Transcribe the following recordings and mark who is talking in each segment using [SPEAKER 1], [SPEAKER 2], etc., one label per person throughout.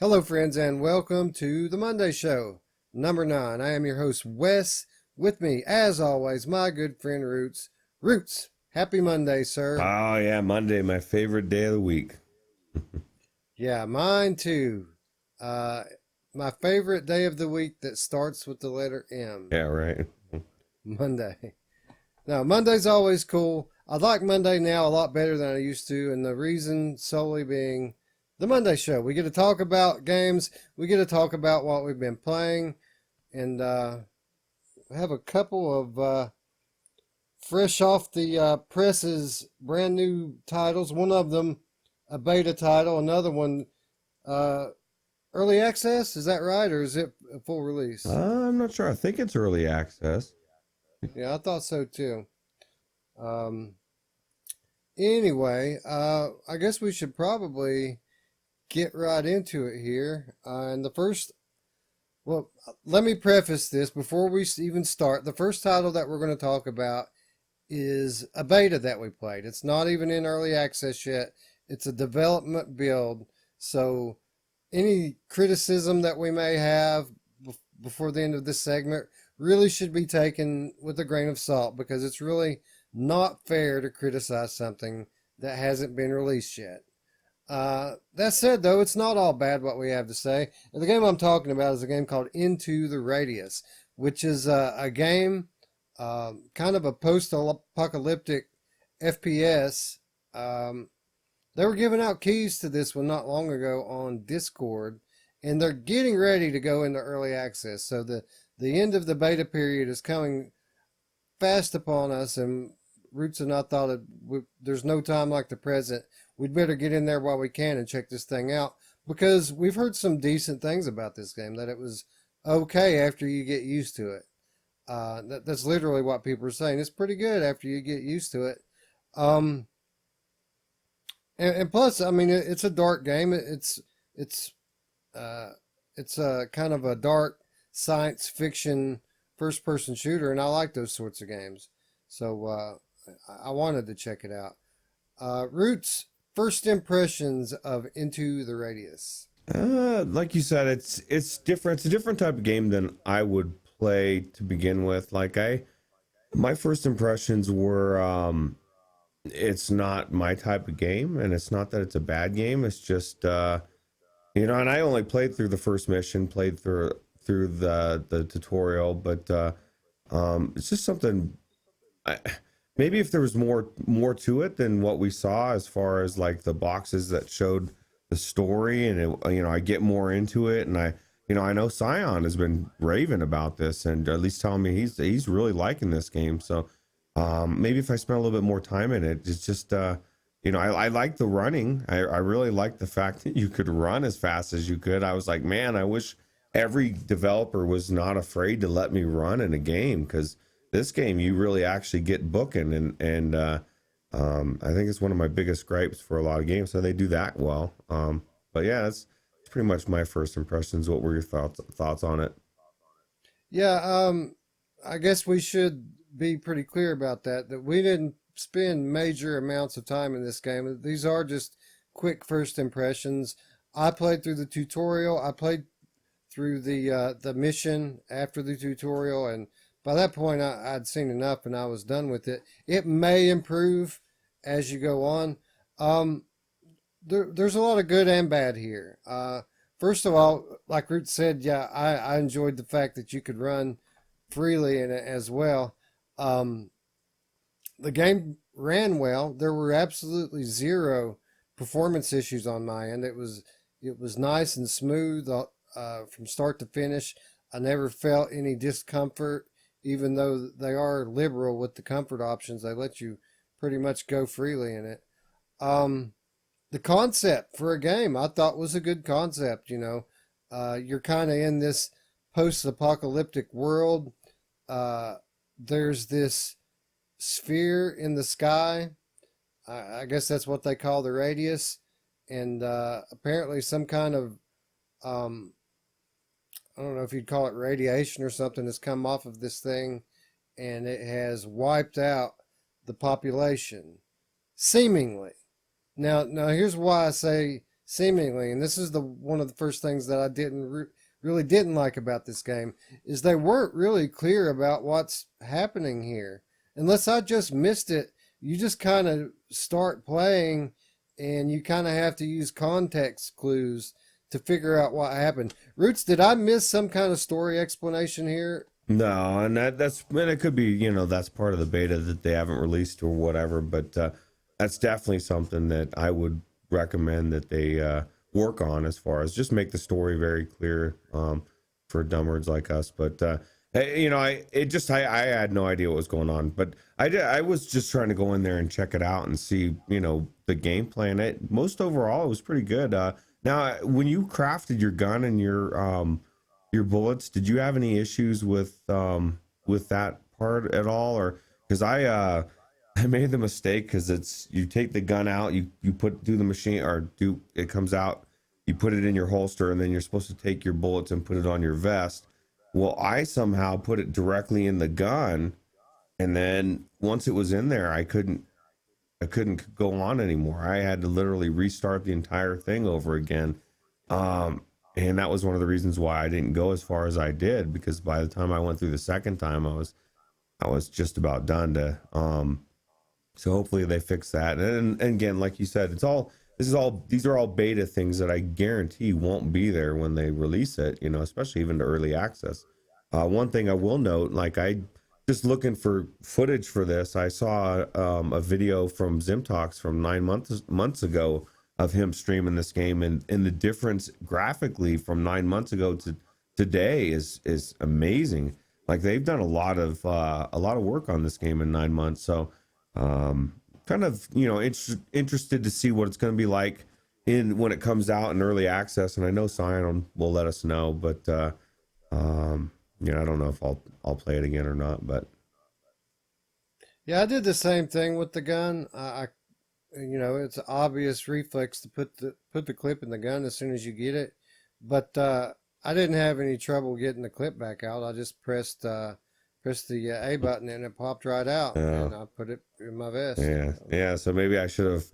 [SPEAKER 1] Hello, friends, and welcome to the Monday Show, number 9. I am your host, Wes. With me, as always, my good friend, Ruuts. Ruuts, happy Monday, sir.
[SPEAKER 2] Oh yeah, Monday, my favorite day of the week.
[SPEAKER 1] Yeah, mine too. Uh, my favorite day of the week that starts with the letter M,
[SPEAKER 2] Yeah, right.
[SPEAKER 1] Monday. Now, Monday's always cool. I like Monday now a lot better than I used to, and the reason solely being the Monday Show. We get to talk about games, we get to talk about what we've been playing, and have a couple of fresh off the presses brand new titles. One of them a beta title, another one uh, early access. Is that right, or is it a full release?
[SPEAKER 2] I'm not sure. I think it's early access.
[SPEAKER 1] Yeah, I thought so too. Um, anyway, I guess we should probably get right into it here. And the first, well, let me preface this before we even start. The first title that we're going to talk about is a beta that we played. It's not even in early access yet. It's a development build. So any criticism that we may have before the end of this segment really should be taken with a grain of salt, because it's really not fair to criticize something that hasn't been released yet. That said, though, it's not all bad what we have to say. And the game I'm talking about is a game called Into the Radius, which is a game, kind of a post-apocalyptic FPS. They were giving out keys to this one not long ago on Discord, and they're getting ready to go into early access. So the end of the beta period is coming fast upon us, and Roots and I thought there's no time like the present. We'd better get in there while we can and check this thing out, because we've heard some decent things about this game, that it was okay after you get used to it. That's literally what people are saying. It's pretty good after you get used to it. Um, and plus, I mean, it's a dark game. Uh, it's a kind of a dark science fiction first person shooter, and I like those sorts of games. So I wanted to check it out. Roots, first impressions of Into the Radius.
[SPEAKER 2] Like you said, it's different. It's a different type of game than I would play to begin with. My first impressions were, it's not my type of game, and it's not that it's a bad game. It's just, and I only played through the first mission, played through the tutorial, but it's just something. Maybe if there was more to it than what we saw, as far as like the boxes that showed the story, and I get more into it, and I know Scion has been raving about this, and at least telling me he's really liking this game. So maybe if I spent a little bit more time in it, it's just I like the running. I really like the fact that you could run as fast as you could. I was like, man, I wish every developer was not afraid to let me run in a game, because this game you really actually get booking, and I think it's one of my biggest gripes for a lot of games. So they do that well. But yeah, that's pretty much my first impressions. What were your thoughts on it?
[SPEAKER 1] Yeah, I guess we should be pretty clear about that we didn't spend major amounts of time in this game. These are just quick first impressions. I played through the tutorial. I played through the mission after the tutorial, and by that point I'd seen enough and I was done with it. It may improve as you go on. There's a lot of good and bad here. First of all, like Root said, yeah, I enjoyed the fact that you could run freely in it as well. The game ran well. There were absolutely zero performance issues on my end. It was nice and smooth from start to finish. I never felt any discomfort, even though they are liberal with the comfort options. They let you pretty much go freely in it. The concept for a game I thought was a good concept. You're kind of in this post-apocalyptic world. There's this sphere in the sky. I guess that's what they call the radius, and apparently some kind of I don't know if you'd call it radiation or something has come off of this thing, and it has wiped out the population, seemingly. Now here's why I say seemingly, and this is the one of the first things that I really didn't like about this game, is they weren't really clear about what's happening here. Unless I just missed it, you just kind of start playing, and you kind of have to use context clues to figure out what happened. Roots, did I miss some kind of story explanation here?
[SPEAKER 2] No, and that's and it could be, that's part of the beta that they haven't released or whatever, but that's definitely something that I would recommend that they work on, as far as just make the story very clear for dumbers like us. But I had no idea what was going on, but I was just trying to go in there and check it out and see, the gameplay, and most overall it was pretty good. Now, when you crafted your gun and your bullets, did you have any issues with that part at all? Or because I made the mistake, because it's, you take the gun out, you put do the machine, or do it comes out, you put it in your holster, and then you're supposed to take your bullets and put it on your vest. Well, I somehow put it directly in the gun, and then once it was in there, I couldn't go on anymore. I had to literally restart the entire thing over again. And that was one of the reasons why I didn't go as far as I did, because by the time I went through the second time, I was just about done to so hopefully they fix that. And again, like you said, these are all beta things that I guarantee won't be there when they release it, especially even to early access. One thing I will note, like, I just looking for footage for this, I saw a video from Zimtox from 9 months ago of him streaming this game, and the difference graphically from 9 months ago to today is amazing. Like, they've done a lot of work on this game in 9 months. So kind of interested to see what it's going to be like when it comes out in early access. And I know Cyan will let us know, but I don't know if I'll play it again or not. But
[SPEAKER 1] Yeah, I did the same thing with the gun. It's an obvious reflex to put the clip in the gun as soon as you get it, but I didn't have any trouble getting the clip back out. I just pressed the A button and it popped right out, and I put it in my vest.
[SPEAKER 2] Yeah. So maybe I should have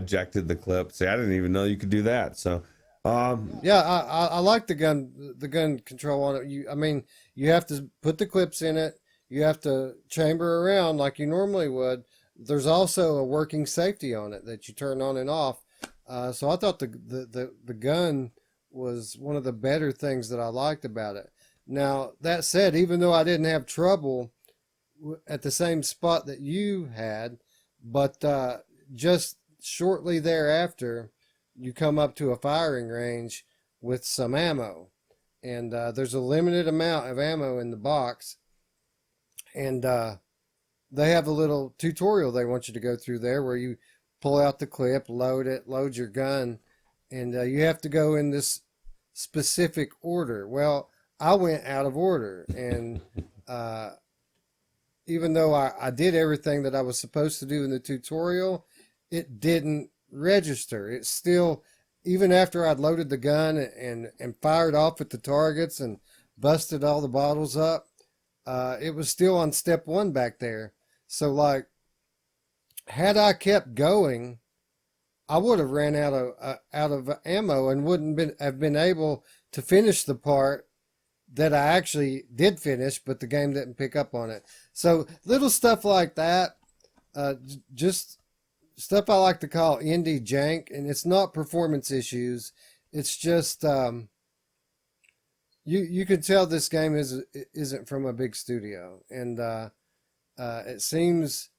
[SPEAKER 2] ejected the clip. See, I didn't even know you could do that. So
[SPEAKER 1] yeah, I like the gun control on it. You have to put the clips in it. You have to chamber around like you normally would. There's also a working safety on it that you turn on and off. So I thought the gun was one of the better things that I liked about it. Now, that said, even though I didn't have trouble at the same spot that you had, but just shortly thereafter, you come up to a firing range with some ammo. And there's a limited amount of ammo in the box. And they have a little tutorial they want you to go through there where you pull out the clip, load your gun, and you have to go in this specific order. Well, I went out of order, and even though I did everything that I was supposed to do in the tutorial, it didn't register. It still, even after I'd loaded the gun and fired off at the targets and busted all the bottles up, it was still on step one back there. So, like, had I kept going, I would have ran out of ammo and wouldn't have been able to finish the part that I actually did finish, but the game didn't pick up on it. So little stuff like that, just stuff I like to call indie jank, and it's not performance issues. It's just you can tell this game isn't from a big studio, and it seems,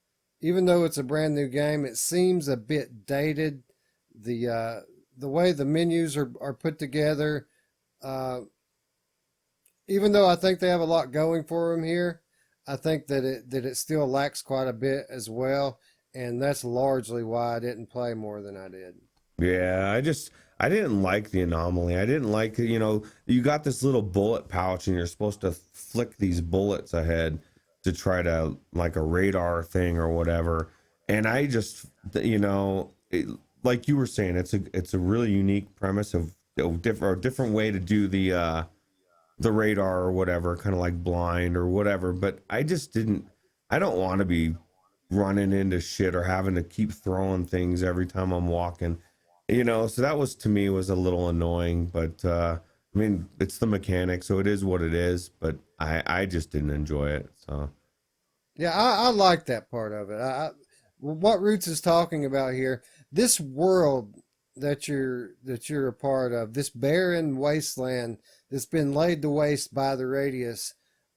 [SPEAKER 1] even though it's a brand new game, it seems a bit dated. The way the menus are put together, even though I think they have a lot going for them here, I think that it still lacks quite a bit as well, and that's largely why I didn't play more than I did.
[SPEAKER 2] yeah, I didn't like the anomaly. I didn't like, you got this little bullet pouch and you're supposed to flick these bullets ahead to try to, like, a radar thing or whatever. And I just, like you were saying, it's a really unique premise of a different way to do the radar or whatever, kind of like blind or whatever. But I don't want to be running into shit or having to keep throwing things every time I'm walking. So that was to me was a little annoying, but I mean, it's the mechanic, so it is what it is, but I just didn't enjoy it. So
[SPEAKER 1] Yeah, I like that part of it. What Roots is talking about here, this world that you're a part of, this barren wasteland that's been laid to waste by the radius,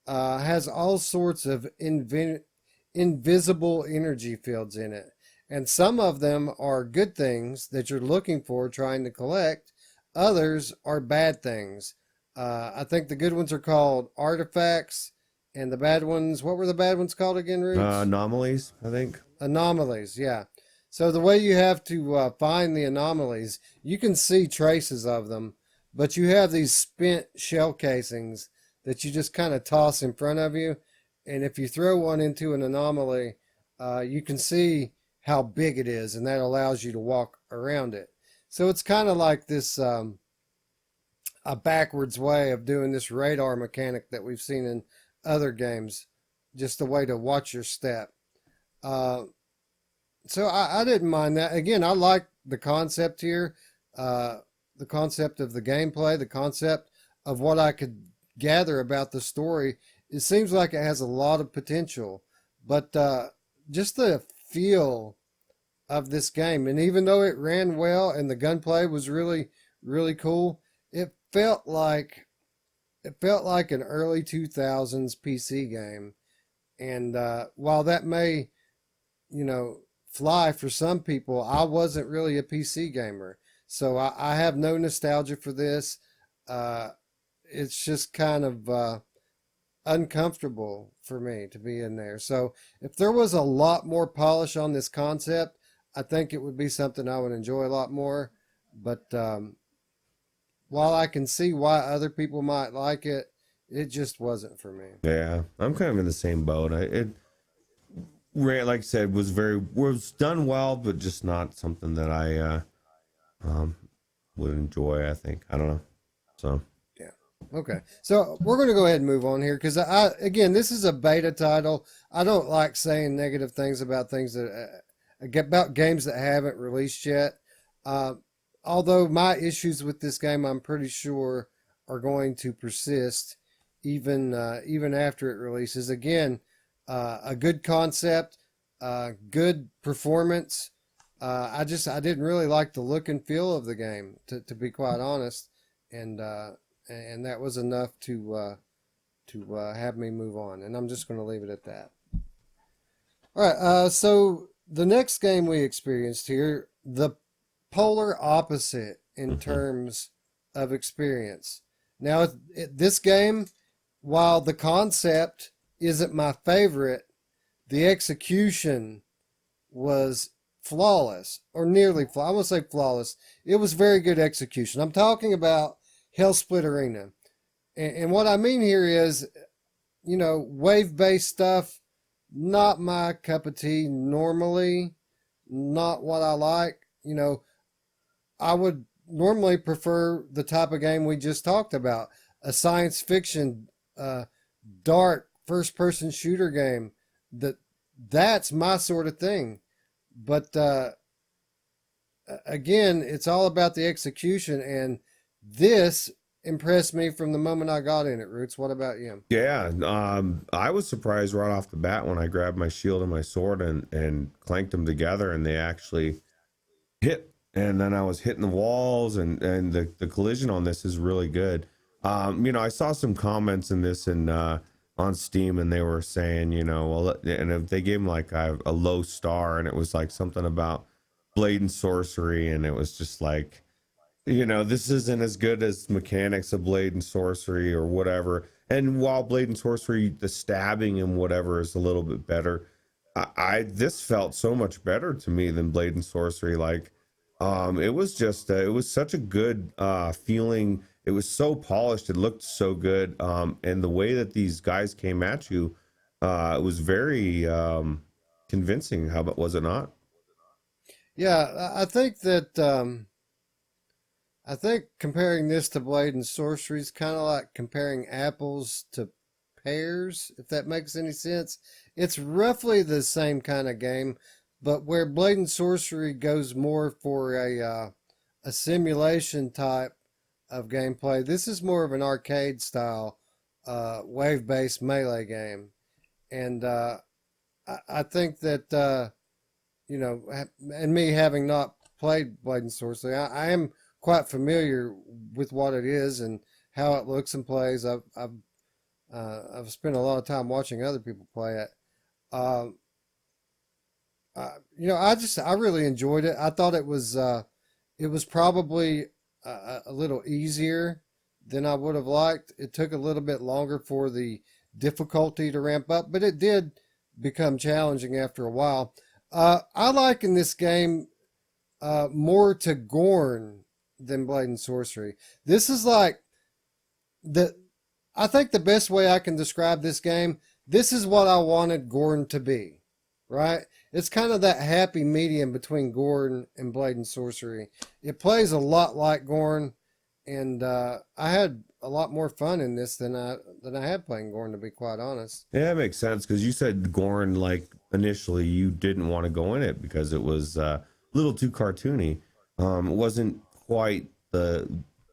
[SPEAKER 1] has all sorts of invisible energy fields in it, and some of them are good things that you're looking for, trying to collect. Others are bad things. I think the good ones are called artifacts, and the bad ones, what were the bad ones called again, Roots?
[SPEAKER 2] anomalies, I think.
[SPEAKER 1] Anomalies, yeah. So the way you have to find the anomalies, you can see traces of them, but you have these spent shell casings that you just kind of toss in front of you. And if you throw one into an anomaly, you can see how big it is, and that allows you to walk around it. So it's kind of like this a backwards way of doing this radar mechanic that we've seen in other games, just a way to watch your step. Uh, so I didn't mind that. Again, I like the concept here, the concept of the gameplay, the concept of what I could gather about the story. It seems like it has a lot of potential, but just the feel of this game, and even though it ran well and the gunplay was really, really cool, it felt like an early 2000s PC game. And while that may, you know, fly for some people, I wasn't really a PC gamer. So I have no nostalgia for this. Uh, it's just kind of uncomfortable for me to be in there. So if there was a lot more polish on this concept, I think it would be something I would enjoy a lot more. But while I can see why other people might like it, it just wasn't for me.
[SPEAKER 2] Yeah, I'm kind of in the same boat. Like I said, was done well, but just not something that I um, would enjoy. I think I don't know. So
[SPEAKER 1] Yeah. Okay. So we're going to go ahead and move on here because again, this is a beta title. I don't like saying negative things about things that about games that haven't released yet. Uh, Although my issues with this game, I'm pretty sure, are going to persist even after it releases. Again, a good concept, good performance. I didn't really like the look and feel of the game, to be quite honest, and and that was enough to have me move on. And I'm just going to leave it at that. All right. So the next game we experienced here, the polar opposite in
[SPEAKER 2] mhm.
[SPEAKER 1] terms of experience. Now, this game, while the concept isn't my favorite, the execution was flawless, or nearly flawless. I won't say flawless. It was very good execution. I'm talking about Hellsplit Arena. And what I mean here is, wave based stuff, not my cup of tea normally, not what I like. I would normally prefer the type of game we just talked about, a science fiction, dark first person shooter game. That's my sort of thing. But again, it's all about the execution, and this impressed me from the moment I got in it. Roots, what about you?
[SPEAKER 2] Yeah, I was surprised right off the bat when I grabbed my shield and my sword and clanked them together, and they actually hit. And then I was hitting the walls, and the collision on this is really good. I saw some comments in this and on Steam, and they were saying, well, and if they gave him like a low star, and it was like something about blade and sorcery, and it was just like, this isn't as good as mechanics of blade and sorcery or whatever. And while blade and sorcery, the stabbing and whatever is a little bit better, I this felt so much better to me than blade and sorcery. Like, it was just it was such a good feeling. It was so polished. It looked so good. And the way that these guys came at you, it was very convincing. How about was it not?
[SPEAKER 1] Yeah, I think comparing this to Blade and Sorcery is kind of like comparing apples to pears, if that makes any sense. It's roughly the same kind of game, but where Blade and Sorcery goes more for a simulation type of gameplay. This is more of an arcade style, wave based melee game. And I think that, and me having not played Blade and Sorcery, I am quite familiar with what it is and how it looks and plays. I've spent a lot of time watching other people play it. Um, I really enjoyed it. I thought it was probably a little easier than I would have liked. It took a little bit longer for the difficulty to ramp up, but it did become challenging after a while. I liken this game more to Gorn than Blade and Sorcery. This is like the. I think the best way I can describe this game. This is what I wanted Gorn to be, right? It's kind of that happy medium between Gorn and Blade and Sorcery. It plays a lot like Gorn, and I had a lot more fun in this than I had playing Gorn, to be quite honest.
[SPEAKER 2] Yeah, it makes sense because you said Gorn, like initially you didn't want to go in it because it was a little too cartoony. It wasn't quite the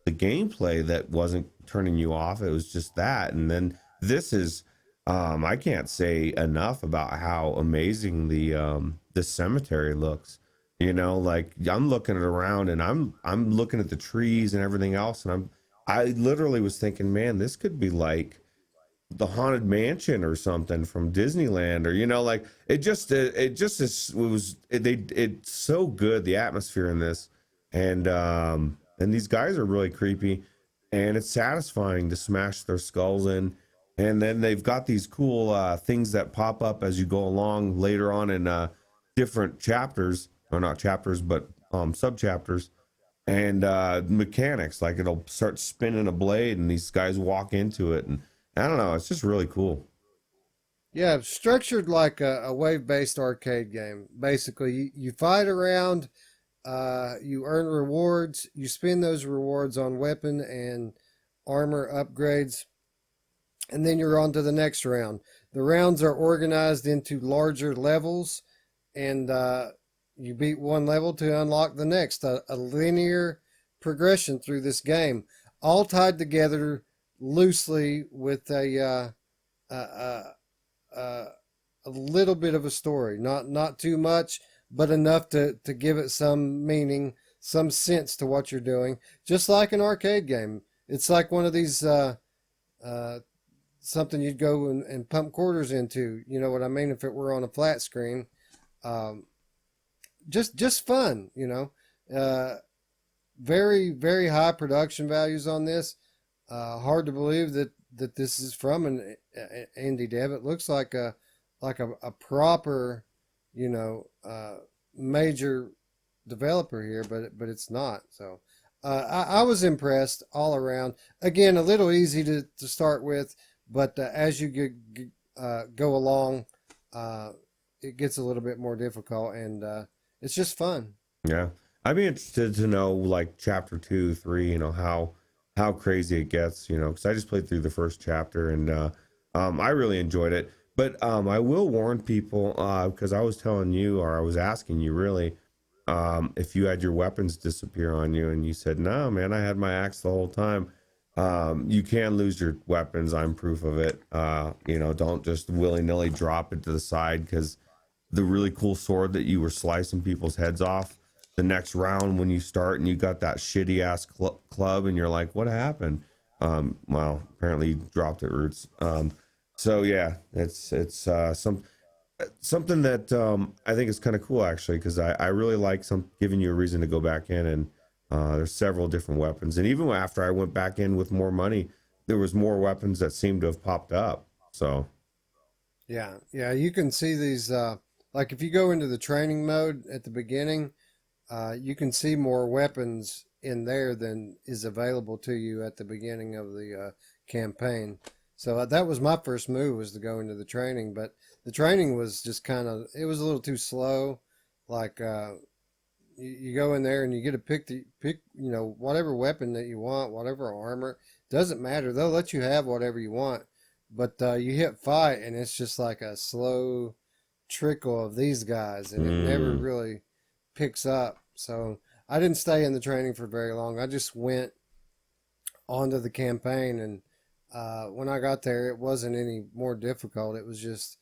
[SPEAKER 2] gameplay that wasn't turning you off. It was just that, and then this is. I can't say enough about how amazing the cemetery looks. You know, like I'm looking around and I'm looking at the trees and everything else, and I literally was thinking, man, this could be like the Haunted Mansion or something from Disneyland, or like it just is it was it's so good, the atmosphere in this, and these guys are really creepy, and it's satisfying to smash their skulls in. And then they've got these cool things that pop up as you go along later on in different chapters, or not chapters, but sub chapters, and mechanics. Like it'll start spinning a blade, and these guys walk into it, and I don't know. It's just really cool.
[SPEAKER 1] Yeah, structured like a wave based arcade game. Basically, you fight around, you earn rewards, you spend those rewards on weapon and armor upgrades, and then you're on to the next round. The rounds are organized into larger levels, and you beat one level to unlock the next. A linear progression through this game, all tied together loosely with a, a, a little bit of a story. Not too much, but enough to give it some meaning, some sense to what you're doing. Just like an arcade game. It's like one of these something you'd go and pump quarters into. You know what I mean? If it were on a flat screen, um, just fun. Very very high production values on this. Hard to believe that this is from an indie dev. It looks like a proper, major developer here, but it's not. So I was impressed all around. Again, a little easy to start with, but as you go along, it gets a little bit more difficult, and it's just fun.
[SPEAKER 2] Yeah, I'd be interested to know like chapter 2, 3. How crazy it gets. Because I just played through the first chapter, and I really enjoyed it. But I will warn people because I was telling you, or I was asking you really, if you had your weapons disappear on you, and you said, no, man, I had my axe the whole time. You can lose your weapons. I'm proof of it. Don't just willy-nilly drop it to the side, because the really cool sword that you were slicing people's heads off, the next round when you start and you got that shitty ass club and you're like, what happened? Well, apparently you dropped it, Ruuts. So yeah, it's something that I think is kind of cool, actually, because I really like giving you a reason to go back in, and there's several different weapons, and even after I went back in with more money, there was more weapons that seemed to have popped up. So
[SPEAKER 1] Yeah, you can see these. Like if you go into the training mode at the beginning, you can see more weapons in there than is available to you at the beginning of the campaign. So that was my first move, was to go into the training, but the training was just it was a little too slow. Like you go in there and you get to pick whatever weapon that you want, whatever armor, doesn't matter. They'll let you have whatever you want, but you hit fight and it's just like a slow trickle of these guys, and it never really picks up. So I didn't stay in the training for very long. I just went onto the campaign, and when I got there, it wasn't any more difficult. It was just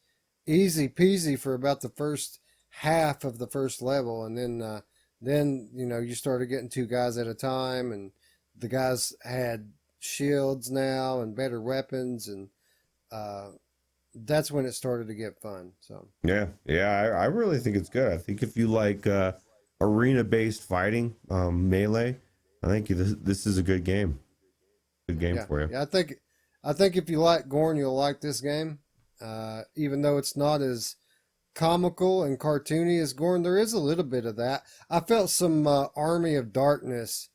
[SPEAKER 1] easy peasy for about the first half of the first level, and then you started getting two guys at a time, and the guys had shields now and better weapons, and uh, that's when it started to get fun. So
[SPEAKER 2] I really think it's good. I think if you like arena-based fighting, melee, I think this is a good game. Good game
[SPEAKER 1] yeah,
[SPEAKER 2] for you.
[SPEAKER 1] yeah, I think if you like Gorn, you'll like this game. Even though it's not as comical and cartoony as Gorn, there is a little bit of that. I felt some Army of Darkness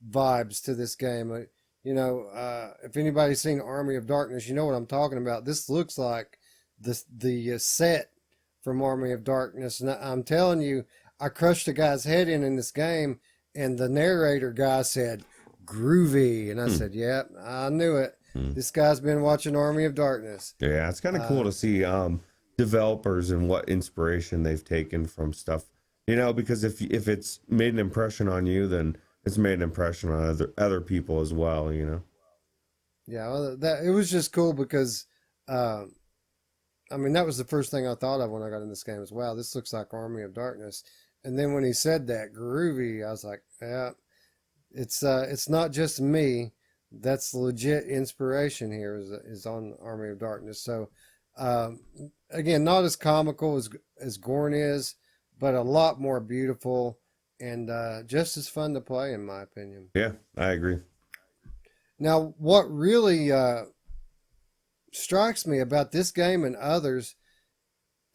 [SPEAKER 1] vibes to this game. If anybody's seen Army of Darkness, you know what I'm talking about. This looks like the set from Army of Darkness, and I'm telling you, I crushed a guy's head in this game, and the narrator guy said groovy, and I said, "Yeah, I knew it. This guy's been watching Army of Darkness."
[SPEAKER 2] Yeah, it's kind of cool to see developers and what inspiration they've taken from stuff. Because if it's made an impression on you, then it's made an impression on other people as well.
[SPEAKER 1] Yeah, well, that it was just cool because, that was the first thing I thought of when I got in this game. Was wow, this looks like Army of Darkness. And then when he said that groovy, I was like, yeah, it's not just me. That's legit inspiration here. Is on Army of Darkness. So, again, not as comical as Gorn is, but a lot more beautiful and just as fun to play, in my opinion.
[SPEAKER 2] Yeah, I agree.
[SPEAKER 1] Now, what really strikes me about this game and others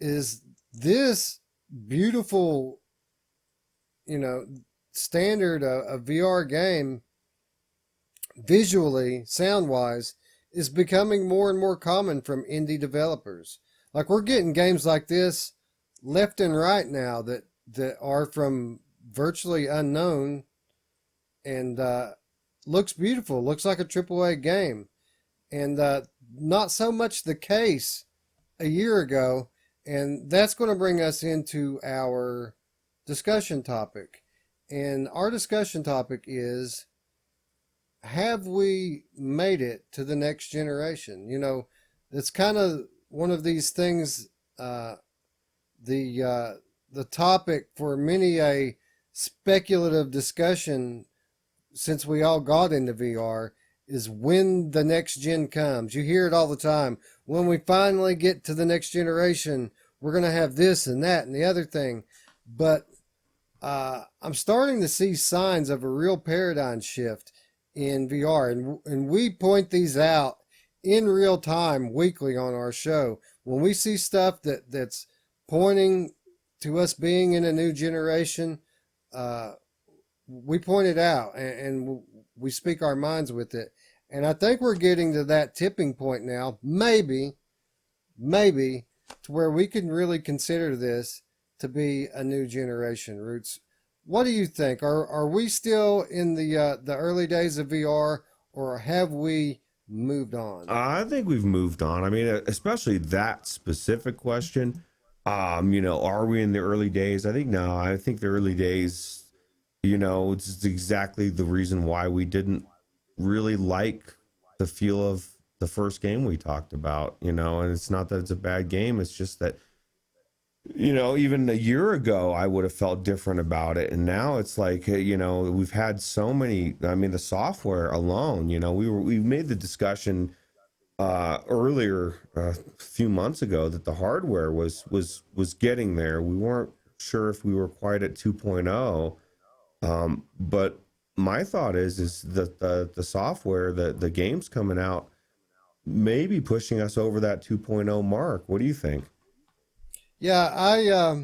[SPEAKER 1] is this beautiful, standard of VR game, visually, sound wise, is becoming more and more common from indie developers. Like we're getting games like this left and right now that are from virtually unknown and looks beautiful, looks like a AAA game. And not so much the case a year ago. And that's going to bring us into our discussion topic. And our discussion topic is, have we made it to the next generation? It's kind of one of these things, the topic for many a speculative discussion since we all got into VR is when the next gen comes. You hear it all the time. When we finally get to the next generation, we're going to have this and that and the other thing. But I'm starting to see signs of a real paradigm shift in VR. And we point these out in real time weekly on our show. When we see stuff that's pointing to us being in a new generation, we point it out and we speak our minds with it. And I think we're getting to that tipping point now, maybe, to where we can really consider this to be a new generation. Ruuts, what do you think? Are we still in the early days of VR, or have we moved on?
[SPEAKER 2] I think we've moved on. I mean, especially that specific question. Are we in the early days? I think no. I think the early days, it's exactly the reason why we didn't really like the feel of the first game we talked about, and it's not that it's a bad game. It's just that, even a year ago, I would have felt different about it. And now it's like, we've had so many, the software alone, we made the discussion earlier a few months ago that the hardware was getting there. We weren't sure if we were quite at 2.0. But my thought is that the software, the games coming out, may be pushing us over that 2.0 mark. What do you think?
[SPEAKER 1] Yeah,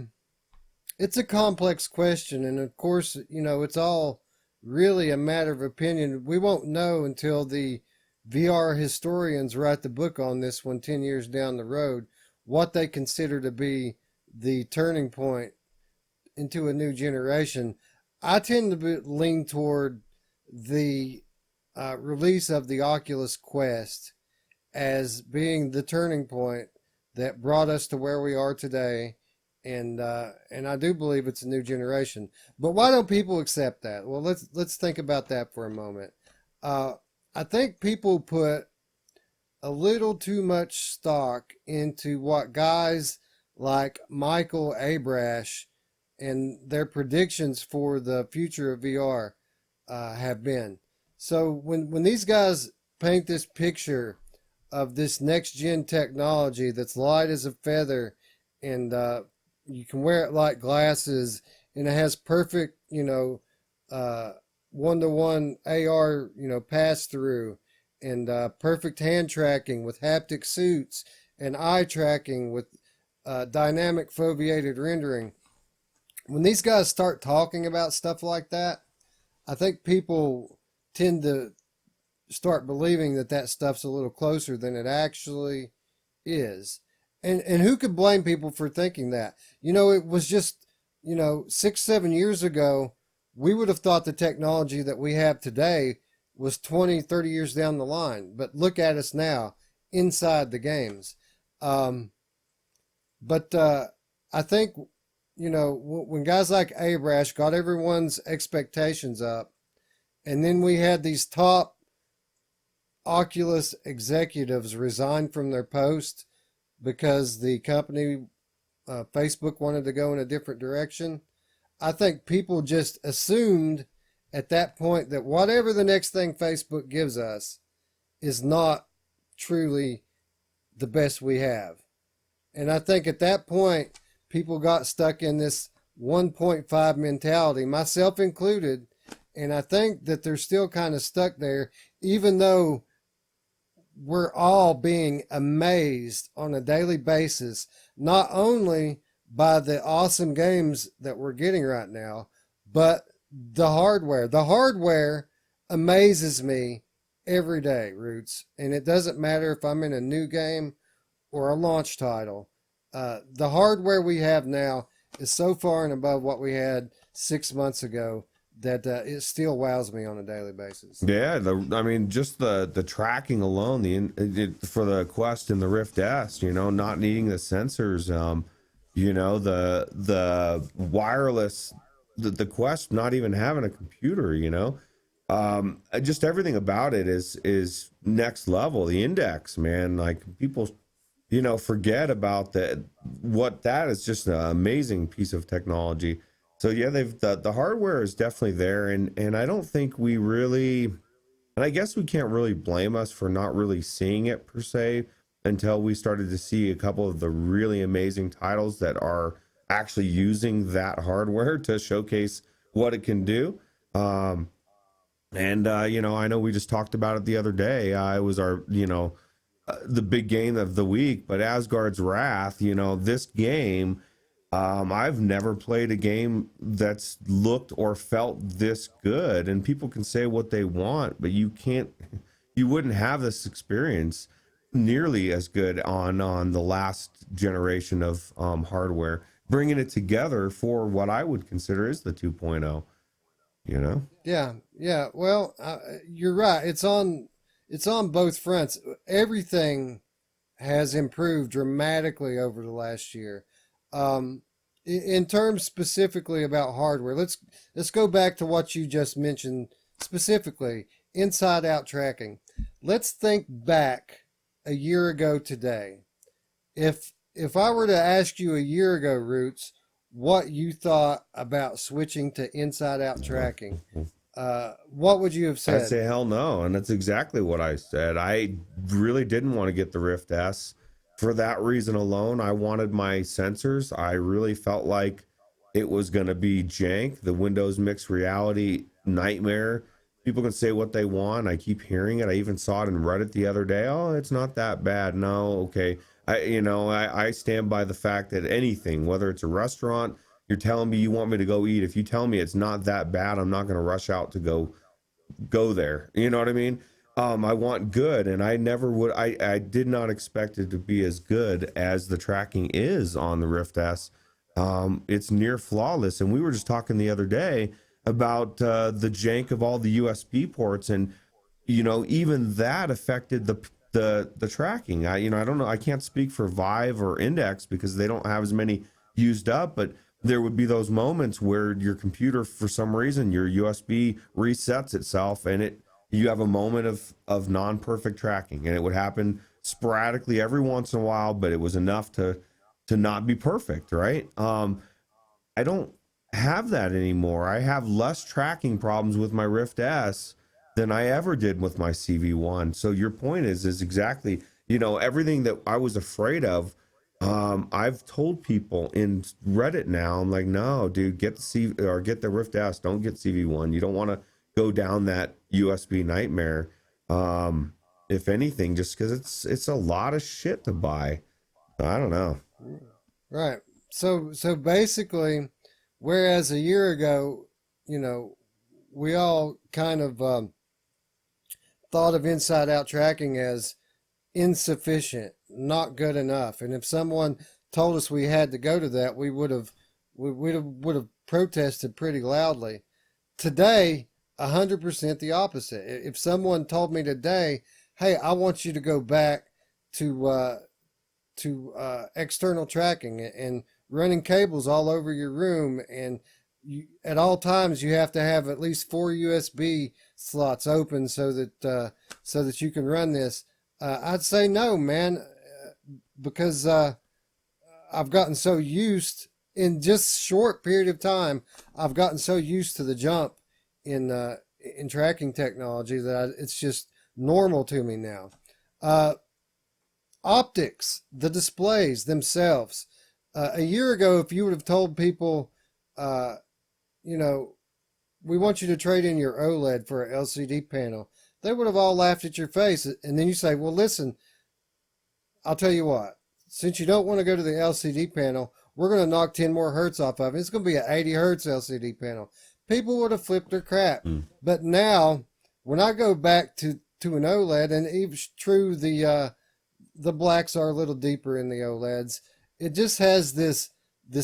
[SPEAKER 1] it's a complex question, and of course, it's all really a matter of opinion. We won't know until the VR historians write the book on this one 10 years down the road, what they consider to be the turning point into a new generation. I tend to lean toward the release of the Oculus Quest as being the turning point that brought us to where we are today, and I do believe it's a new generation. But why don't people accept that? Well, let's think about that for a moment. Uh, I think people put a little too much stock into what guys like Michael Abrash and their predictions for the future of VR have been. So when these guys paint this picture of this next gen technology that's light as a feather, and you can wear it like glasses, and it has perfect, one to one AR, pass through, and perfect hand tracking with haptic suits, and eye tracking with dynamic foveated rendering. When these guys start talking about stuff like that, I think people tend to start believing that that stuff's a little closer than it actually is. And who could blame people for thinking that? It was just, 6, 7 years ago, we would have thought the technology that we have today was 20, 30 years down the line. But look at us now inside the games. But I think, when guys like Abrash got everyone's expectations up, and then we had these top Oculus executives resign from their post because the company, Facebook, wanted to go in a different direction. I think people just assumed at that point that whatever the next thing Facebook gives us is not truly the best we have. And I think at that point, people got stuck in this 1.5 mentality, myself included. And I think that they're still kind of stuck there, even though we're all being amazed on a daily basis, not only by the awesome games that we're getting right now, but the hardware. The hardware amazes me every day, Ruuts. And it doesn't matter if I'm in a new game or a launch title. The hardware we have now is so far and above what we had 6 months ago that it still wows me on a daily basis.
[SPEAKER 2] Yeah, just the tracking alone, for the Quest and the Rift S, not needing the sensors, the wireless, the Quest not even having a computer, just everything about it is next level. The Index, man, like people, forget about that. What that is just an amazing piece of technology. So yeah, the hardware is definitely there, and I don't think we really, and I guess we can't really blame us for not really seeing it per se until we started to see a couple of the really amazing titles that are actually using that hardware to showcase what it can do. I know we just talked about it the other day. It was our, the big game of the week, but Asgard's Wrath, this game. I've never played a game that's looked or felt this good, and people can say what they want, but you wouldn't have this experience nearly as good on the last generation of hardware, bringing it together for what I would consider is the 2.0,
[SPEAKER 1] Yeah. Well, you're right. It's on both fronts. Everything has improved dramatically over the last year. In terms specifically about hardware, let's go back to what you just mentioned specifically, inside out tracking. Let's think back a year ago today. If I were to ask you a year ago, Ruuts, what you thought about switching to inside out tracking, what would you have said?
[SPEAKER 2] I'd say hell no, and that's exactly what I said. I really didn't want to get the Rift S. For that reason alone, I wanted my sensors. I really felt like it was going to be jank, the Windows mixed reality nightmare. People can say what they want. I keep hearing it. I even saw it in Reddit the other day. Oh, it's not that bad. No, okay. I stand by the fact that anything, whether it's a restaurant, you're telling me you want me to go eat. If you tell me it's not that bad, I'm not going to rush out to go there. You know what I mean? I want good, and I never would. I did not expect it to be as good as the tracking is on the Rift S. It's near flawless, and we were just talking the other day about the jank of all the USB ports, and even that affected the tracking. I don't know. I can't speak for Vive or Index because they don't have as many used up, but there would be those moments where your computer, for some reason, your USB resets itself, and you have a moment of non-perfect tracking, and it would happen sporadically every once in a while, but it was enough to not be perfect, right? I don't have that anymore. I have less tracking problems with my Rift S than I ever did with my CV1. So your point is exactly, everything that I was afraid of. I've told people in Reddit now, I'm like, no, dude, get the Rift S. Don't get CV1. You don't want to go down that USB nightmare. If anything, just because it's a lot of shit to buy. I don't know.
[SPEAKER 1] Right. So basically, whereas a year ago, we all kind of thought of inside out tracking as insufficient, not good enough. And if someone told us we had to go to that, we would have protested pretty loudly. Today, 100% the opposite. If someone told me today, hey, I want you to go back to external tracking and running cables all over your room, and at all times you have to have at least 4 USB slots open so that you can run this. I'd say no, man, because I've gotten so used in just short period of time. I've gotten so used to the jump in tracking technology that it's just normal to me now. Optics, the displays themselves. A year ago, if you would have told people, we want you to trade in your OLED for an LCD panel, they would have all laughed at your face. And then you say, well, listen, I'll tell you what, since you don't want to go to the LCD panel, we're going to knock 10 more hertz off of it. It's going to be an 80 hertz LCD panel. People would have flipped their crap. But now, when I go back to an OLED, and it's true, the blacks are a little deeper in the OLEDs, it just has this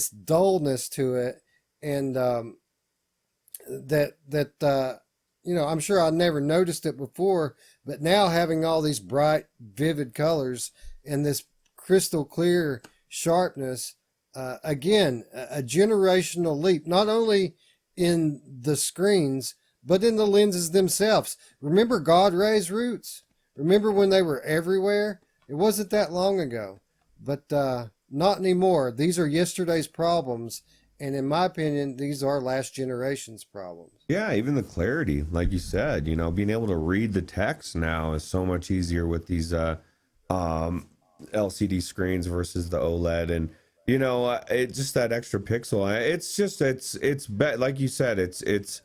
[SPEAKER 1] dullness to it, and I'm sure I never noticed it before, but now having all these bright, vivid colors and this crystal clear sharpness, again, a generational leap, not only in the screens, but in the lenses themselves. Remember God rays, Ruuts? Remember when they were everywhere? It wasn't that long ago, but not anymore. These are yesterday's problems, and in my opinion, these are last generation's problems.
[SPEAKER 2] Yeah, even the clarity, like you said, being able to read the text now is so much easier with these LCD screens versus the OLED, and it's just that extra pixel. It's like you said, it's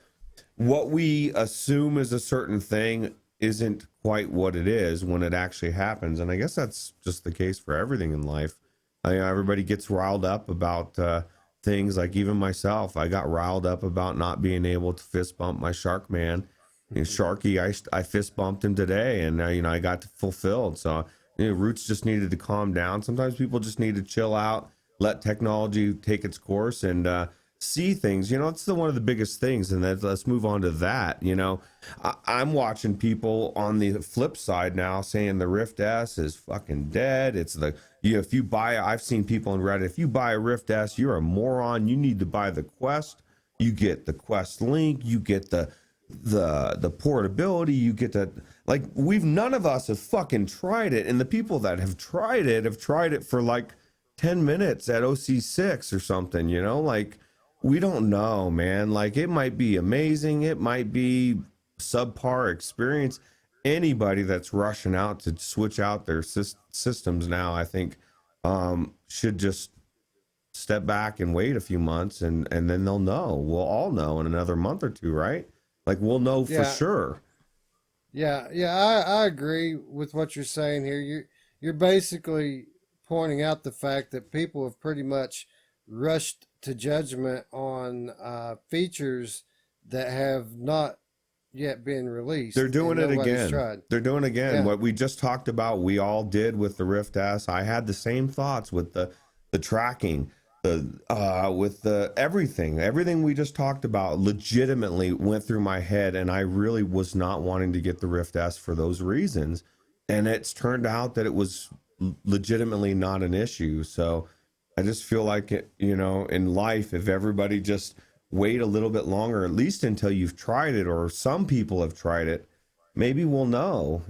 [SPEAKER 2] what we assume is a certain thing isn't quite what it is when it actually happens. And I guess that's just the case for everything in life. Everybody gets riled up about things, like even myself. I got riled up about not being able to fist bump my Shark Man. Sharky, I fist bumped him today, and I got fulfilled. So Ruuts just needed to calm down. Sometimes people just need to chill out, let technology take its course, and see things. It's one of the biggest things. And let's move on to that. I'm watching people on the flip side now saying the Rift S is fucking dead. It's if you buy, I've seen people on Reddit, if you buy a Rift S, you're a moron. You need to buy the Quest. You get the Quest Link. You get the portability. You get that. Like, none of us have fucking tried it, and the people that have tried it for like 10 minutes at OC6 or something. Like, we don't know, man. Like, it might be amazing. It might be subpar experience. Anybody that's rushing out to switch out their systems now, I think, should just step back and wait a few months, and then they'll know. We'll all know in another month or two, right? Like, we'll know for sure.
[SPEAKER 1] Yeah, I agree with what you're saying here. You're basically pointing out the fact that people have pretty much rushed to judgment on features that have not yet been released.
[SPEAKER 2] They're doing it again.
[SPEAKER 1] Tried.
[SPEAKER 2] They're doing it again.
[SPEAKER 1] Yeah.
[SPEAKER 2] What we just talked about, we all did with the Rift S. I had the same thoughts with the tracking, with the everything we just talked about legitimately went through my head, and I really was not wanting to get the Rift S for those reasons. And it's turned out that it was legitimately not an issue. So I just feel like it, in life, if everybody just wait a little bit longer, at least until you've tried it, or some people have tried it, maybe we'll know.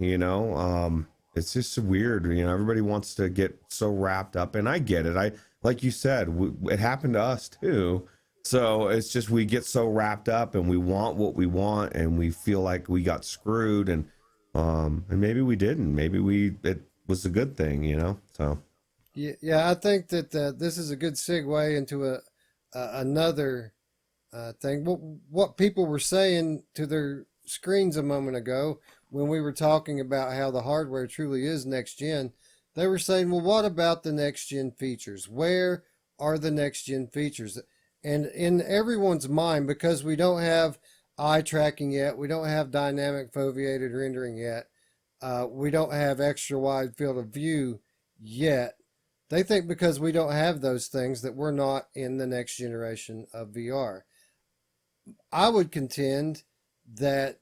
[SPEAKER 2] It's just weird, everybody wants to get so wrapped up, and I get it. Like you said, it happened to us too. So it's just we get so wrapped up and we want what we want and we feel like we got screwed, and maybe we didn't. Maybe it was a good thing. So
[SPEAKER 1] Yeah, yeah, I think that this is a good segue into another thing. What people were saying to their screens a moment ago when we were talking about how the hardware truly is next gen, they were saying, well, what about the next gen features? Where are the next gen features? And in everyone's mind, because we don't have eye tracking yet, we don't have dynamic foveated rendering yet, we don't have extra wide field of view yet. They think because we don't have those things that we're not in the next generation of VR. I would contend that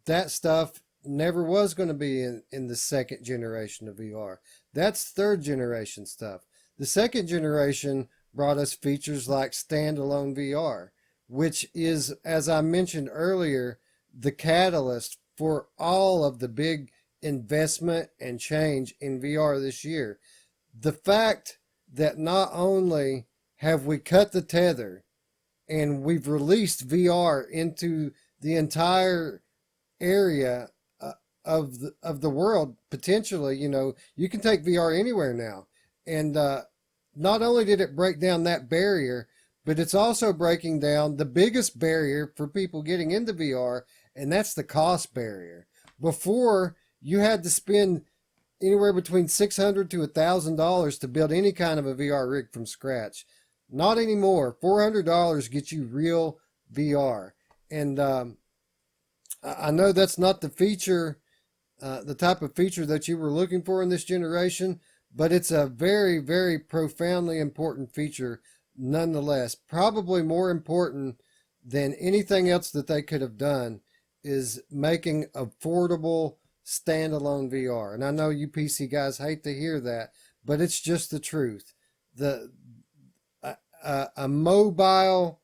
[SPEAKER 1] that stuff never was going to be in the second generation of VR. That's third generation stuff. The second generation brought us features like standalone VR, which is, as I mentioned earlier, the catalyst for all of the big investment and change in VR this year. The fact that not only have we cut the tether and we've released VR into the entire area of the world potentially, you can take VR anywhere now, and not only did it break down that barrier, but it's also breaking down the biggest barrier for people getting into VR, and that's the cost barrier. Before, you had to spend anywhere between $600 to $1,000 to build any kind of a VR rig from scratch. Not anymore. $400 gets you real VR. And I know that's not the feature, the type of feature that you were looking for in this generation, but it's a very, very profoundly important feature nonetheless. Probably more important than anything else that they could have done is making affordable standalone VR. And I know you PC guys hate to hear that, but it's just the truth. A mobile,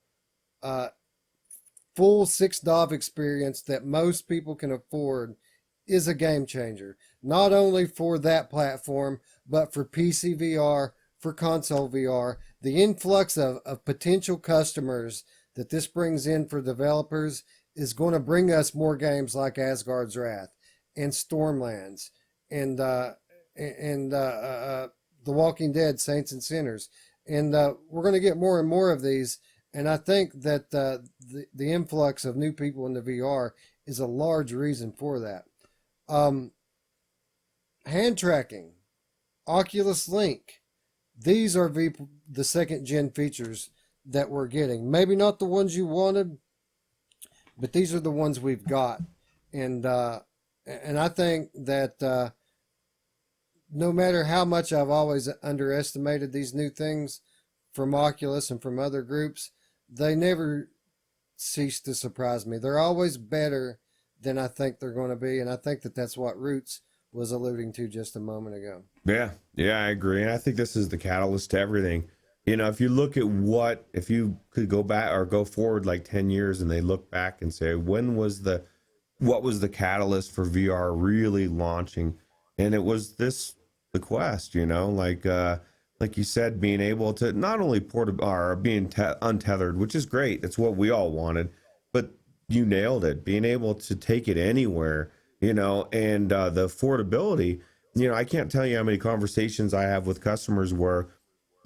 [SPEAKER 1] full 6 DOV experience that most people can afford is a game changer. Not only for that platform, but for PC VR, for console VR. The influx of potential customers that this brings in for developers is going to bring us more games like Asgard's Wrath and Stormlands and The Walking Dead, Saints and Sinners. And we're going to get more and more of these. And I think that the influx of new people into VR is a large reason for that. Hand tracking, Oculus Link. These are the second gen features that we're getting. Maybe not the ones you wanted, but these are the ones we've got. And I think that no matter how much I've always underestimated these new things from Oculus and from other groups, they never cease to surprise me. They're always better than I think they're going to be, and I think that that's what Ruuts was alluding to just a moment ago.
[SPEAKER 2] yeah, I agree, and I think this is the catalyst to everything. If you look at if you could go back or go forward like 10 years and they look back and say, what was the catalyst for VR really launching? And it was the Quest, like you said, being able to not only being untethered, which is great. It's what we all wanted, but you nailed it. Being able to take it anywhere, and the affordability, I can't tell you how many conversations I have with customers where,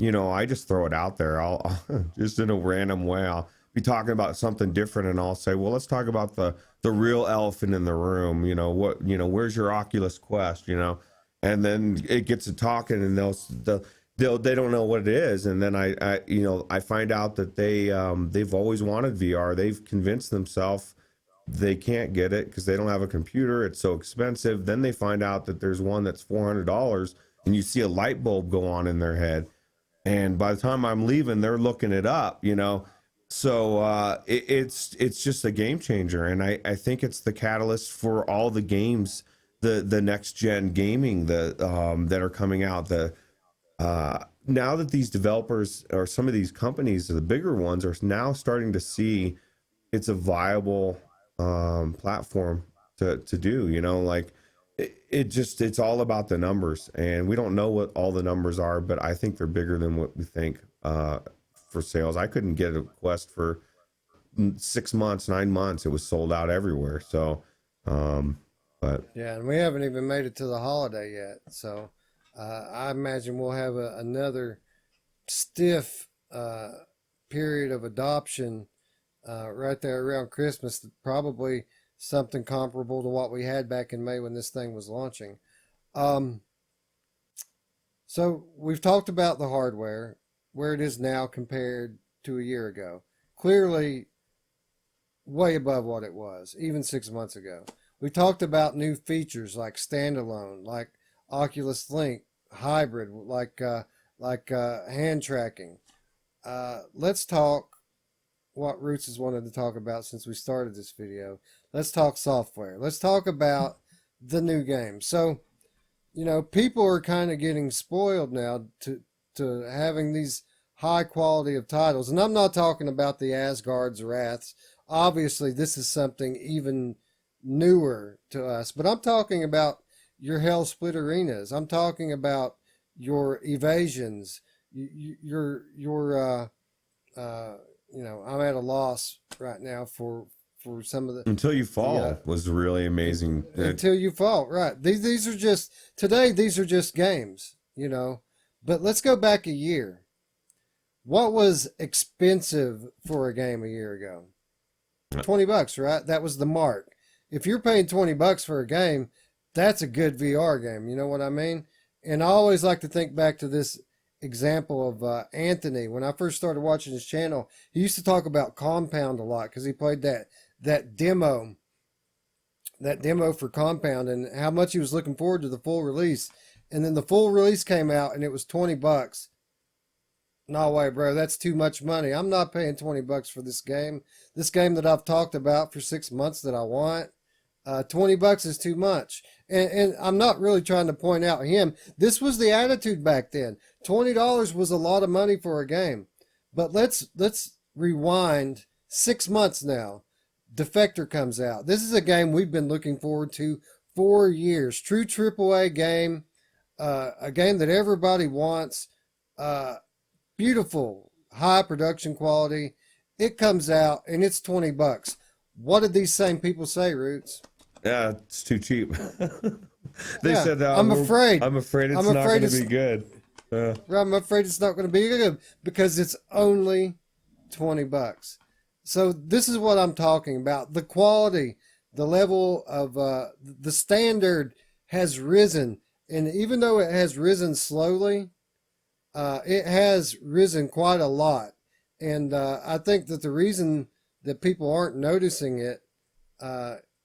[SPEAKER 2] I just throw it out there. I'll just in a random way, I'll be talking about something different and I'll say, well, let's talk about the real elephant in the room. Where's your Oculus Quest, and then it gets to talking and they don't know what it is. And then I find out that they've always wanted VR. They've convinced themselves they can't get it because they don't have a computer. It's so expensive. Then they find out that there's one that's $400 and you see a light bulb go on in their head. And by the time I'm leaving, they're looking it up, So it's just a game changer. And I think it's the catalyst for all the games, the next gen gaming that are coming out. now that these developers or some of these companies, the bigger ones, are now starting to see it's a viable platform to do, like it's all about the numbers, and we don't know what all the numbers are, but I think they're bigger than what we think for sales. I couldn't get a Quest for 6 months, 9 months. It was sold out everywhere. So, but
[SPEAKER 1] Yeah, and we haven't even made it to the holiday yet. So I imagine we'll have another stiff period of adoption right there around Christmas, probably something comparable to what we had back in May when this thing was launching. Um, so we've talked about the hardware, where it is now compared to a year ago. Clearly, way above what it was, even 6 months ago. We talked about new features like standalone, like Oculus Link, hybrid, like hand tracking. Let's talk what Ruuts has wanted to talk about since we started this video. Let's talk software. Let's talk about the new game. So, people are kind of getting spoiled now to having these high quality of titles. And I'm not talking about the Asgard's Wraths. Obviously, this is something even newer to us. But I'm talking about your Hellsplit Arenas. I'm talking about your Evasions, I'm at a loss right now for some of the
[SPEAKER 2] Until You Fall was really amazing.
[SPEAKER 1] Until You Fall, right? These are just today. These are just games, But let's go back a year. What was expensive for a game a year ago? $20, right? That was the mark. If you're paying $20 for a game, that's a good VR game. You know what I mean? And I always like to think back to this example of Anthony. When I first started watching his channel, he used to talk about Compound a lot because he played that demo for Compound and how much he was looking forward to the full release. And then the full release came out and it was $20. No way, bro. That's too much money. I'm not paying $20 for this game. This game that I've talked about for 6 months that I want. $20 is too much. And I'm not really trying to point out him. This was the attitude back then. $20 was a lot of money for a game. But let's rewind 6 months now. Defector comes out. This is a game we've been looking forward to for years. True AAA game. A game that everybody wants. Beautiful, high production quality. It comes out and it's $20. What did these same people say, Ruuts?
[SPEAKER 2] Yeah, it's too cheap. They said that.
[SPEAKER 1] I'm afraid
[SPEAKER 2] it's not going to be good.
[SPEAKER 1] I'm afraid it's not going to be good because it's only $20. So this is what I'm talking about. The quality, the level of the standard has risen, and even though it has risen slowly, it has risen quite a lot. And I think that the reason that people aren't noticing it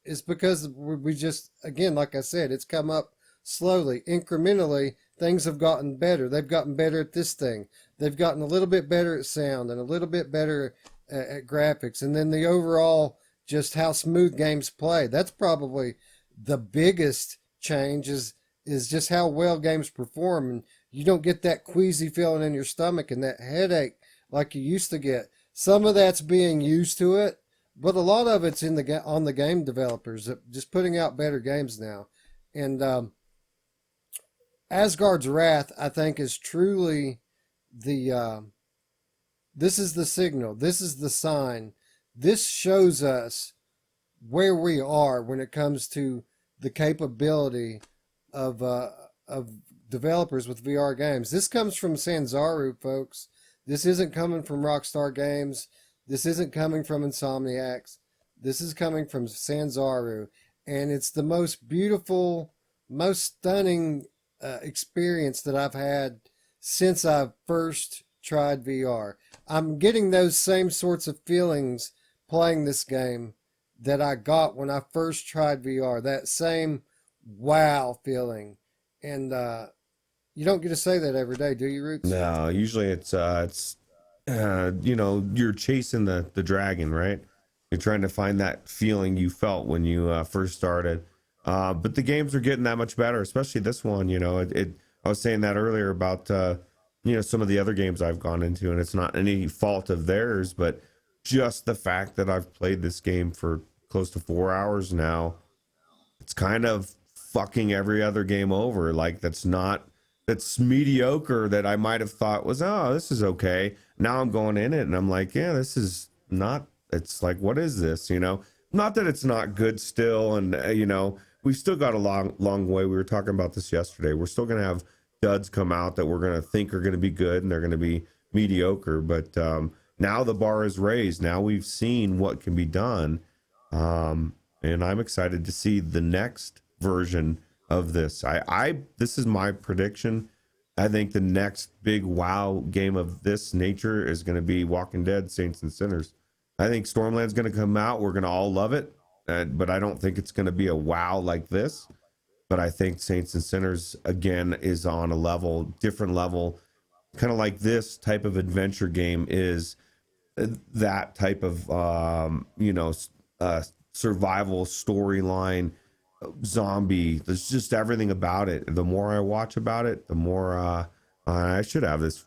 [SPEAKER 1] is because we just, again, like I said, it's come up slowly, incrementally. Things have gotten better. They've gotten better at this thing. They've gotten a little bit better at sound and a little bit better at graphics. And then the overall, just how smooth games play. That's probably the biggest change is just how well games perform. And you don't get that queasy feeling in your stomach and that headache like you used to get. Some of that's being used to it, but a lot of it's on the game developers just putting out better games now. And Asgard's Wrath, I think, is truly this is the signal. This is the sign. This shows us where we are when it comes to the capability of developers with VR games. This comes from Sanzaru, folks. This isn't coming from Rockstar Games. This isn't coming from Insomniacs. This is coming from Sanzaru. And it's the most beautiful, most stunning experience that I've had since I first tried VR. I'm getting those same sorts of feelings playing this game that I got when I first tried VR. That same wow feeling. And you don't get to say that every day, do you, Ruuts?
[SPEAKER 2] No, usually it's you're chasing the dragon, right? You're trying to find that feeling you felt when you first started. But the games are getting that much better, especially this one. I was saying that earlier about some of the other games I've gone into, and it's not any fault of theirs, but just the fact that I've played this game for close to 4 hours now, it's kind of fucking every other game over. Like that's mediocre that I might have thought was, oh, this is okay. Now I'm going in it and I'm like, yeah, this is not, it's like, what is this? Not that it's not good still. And, we've still got a long way. We were talking about this yesterday. We're still going to have duds come out that we're going to think are going to be good and they're going to be mediocre. But now the bar is raised. Now we've seen what can be done. And I'm excited to see the next version of this. This is my prediction. I think the next big WoW game of this nature is going to be Walking Dead, Saints and Sinners. I think Stormland's going to come out. We're going to all love it. But I don't think it's going to be a WoW like this. But I think Saints and Sinners, again, is on a different level. Kind of like this type of adventure game is that type of, survival storyline, zombie. There's just everything about it. The more I watch about it, the more I should have this.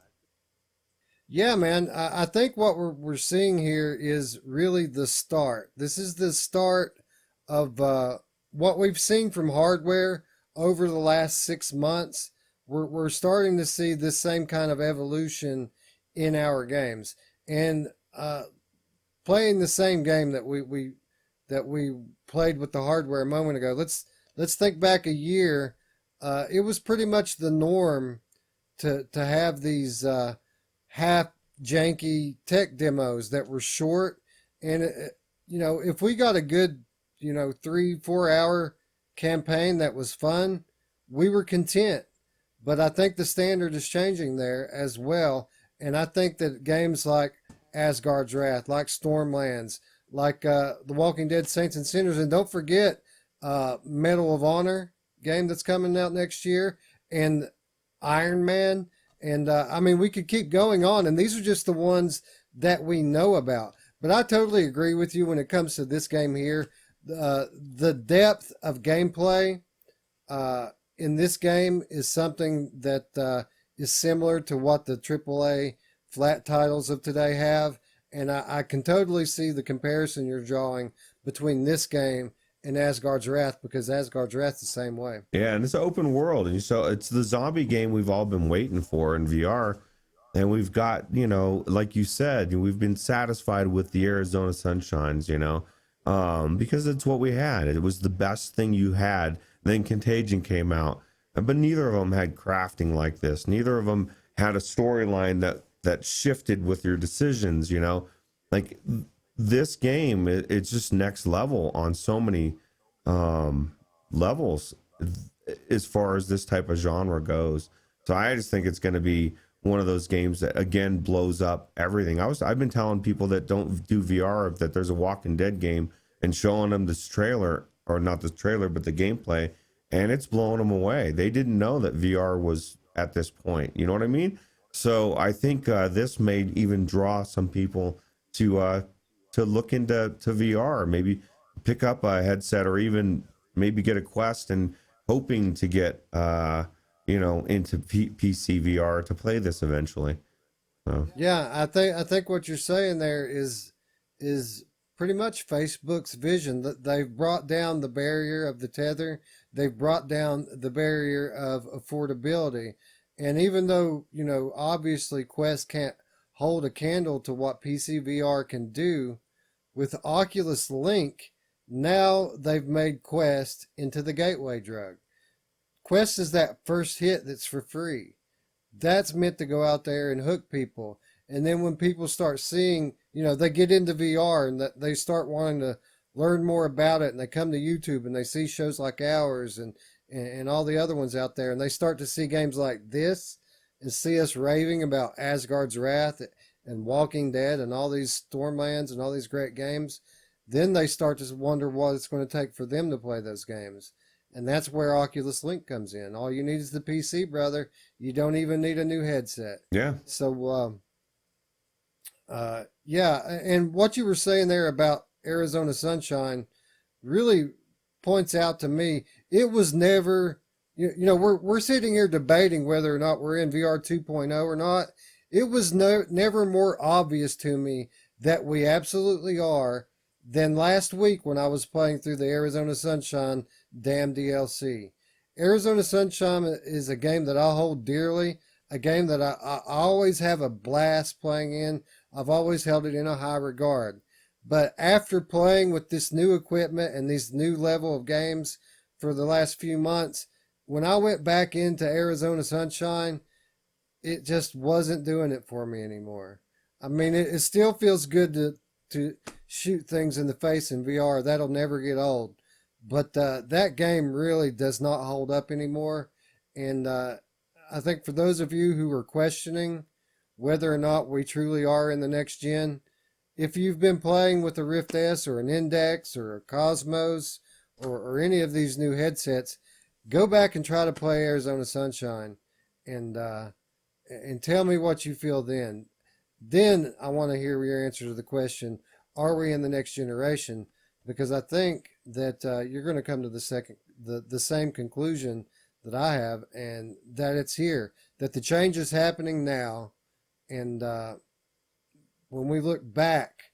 [SPEAKER 1] Yeah, man. I think what we're seeing here is really the start. This is the start of what we've seen from hardware over the last 6 months. We're starting to see this same kind of evolution in our games, and playing the same game that we played with the hardware a moment ago. Let's think back a year. It was pretty much the norm to have these half janky tech demos that were short, and if we got a good 3-4 hour campaign that was fun, we were content. But I think the standard is changing there as well, and I think that games like Asgard's Wrath, like Stormlands, like The Walking Dead, Saints and Sinners, and don't forget Medal of Honor game that's coming out next year, and Iron Man, and we could keep going on, and these are just the ones that we know about. But I totally agree with you when it comes to this game here. The depth of gameplay in this game is something that is similar to what the AAA flat titles of today have. And I can totally see the comparison you're drawing between this game and Asgard's Wrath, because Asgard's Wrath the same way.
[SPEAKER 2] Yeah, and it's an open world, and so it's the zombie game we've all been waiting for in VR. And we've got, like you said, we've been satisfied with the Arizona Sunshines, because it's what we had. It was the best thing you had. Then Contagion came out, but neither of them had crafting like this. Neither of them had a storyline that shifted with your decisions. Like this game, it's just next level on so many levels as far as this type of genre goes. So I just think it's going to be one of those games that again blows up everything. I've been telling people that don't do VR that there's a Walking Dead game and showing them this trailer, or not the trailer, but the gameplay, and it's blowing them away. They didn't know that VR was at this point. You know what I mean? So I think this may even draw some people to look into VR, maybe pick up a headset, or even maybe get a Quest, and hoping to get into PC VR to play this eventually. So.
[SPEAKER 1] Yeah, I think what you're saying there is pretty much Facebook's vision. That they've brought down the barrier of the tether. They've brought down the barrier of affordability. And even though, obviously Quest can't hold a candle to what PC VR can do, with Oculus Link, now they've made Quest into the gateway drug. Quest is that first hit that's for free. That's meant to go out there and hook people. And then when people start seeing, they get into VR and they start wanting to learn more about it, and they come to YouTube and they see shows like ours and all the other ones out there, and they start to see games like this and see us raving about Asgard's Wrath and Walking Dead and all these Stormlands and all these great games, then they start to wonder what it's going to take for them to play those games. And that's where Oculus Link comes in. All you need is the PC, brother. You don't even need a new headset.
[SPEAKER 2] Yeah.
[SPEAKER 1] So, yeah. And what you were saying there about Arizona Sunshine really points out to me, it was never, we're sitting here debating whether or not we're in VR 2.0 or not. It was never more obvious to me that we absolutely are than last week when I was playing through the Arizona Sunshine damn DLC. Arizona Sunshine is a game that I hold dearly, a game that I always have a blast playing in. I've always held it in a high regard. But after playing with this new equipment and these new level of games for the last few months, when I went back into Arizona Sunshine, it just wasn't doing it for me anymore. I mean, it still feels good to shoot things in the face in VR. That'll never get old. But that game really does not hold up anymore. And I think for those of you who are questioning whether or not we truly are in the next gen, if you've been playing with a Rift S or an Index or a Cosmos or any of these new headsets, go back and try to play Arizona Sunshine and tell me what you feel then. Then I want to hear your answer to the question, are we in the next generation? Because I think that you're going to come to the same conclusion that I have, and that it's here, that the change is happening now. And when we look back